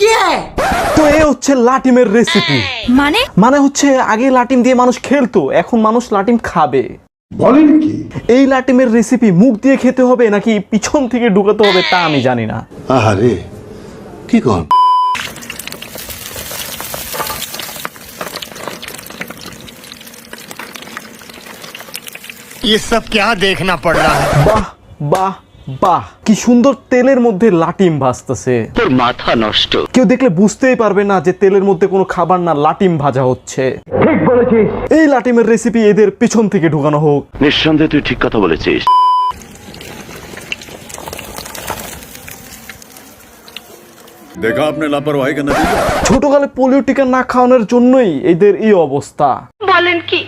क्या है? তো এই হচ্ছে লাটিমের রেসিপি। মানে হচ্ছে আগে লাটিম দিয়ে মানুষ খেলতো, এখন মানুষ লাটিম খাবে। বলেন কি? এই লাটিমের রেসিপি মুখ দিয়ে খেতে হবে নাকি পিছন থেকে ঢুকাতে হবে তা আমি জানি না। আহারে কি কোন? ये सब क्या देखना पड़ रहा है? বাহ বাহ বাহ, কি সুন্দর তেলের মধ্যে লাটিম ভাজতেছে। তোর মাথা নষ্ট। কেউ দেখলে বুঝতেই পারবে না যে তেলের মধ্যে কোনো খাবার না, লাটিম ভাজা হচ্ছে। ঠিক বলেছিস। এই লাটিমের রেসিপি এদের পিছন থেকে ঢুকানো হোক। নিঃসন্দেহে তুই ঠিক কথা বলেছিস। देखा आपने लापरवाही का नतीजा। ছোটকালে পোলিও টিকা না খাওয়ানোর জন্যই এদের এই অবস্থা। বলেন কি?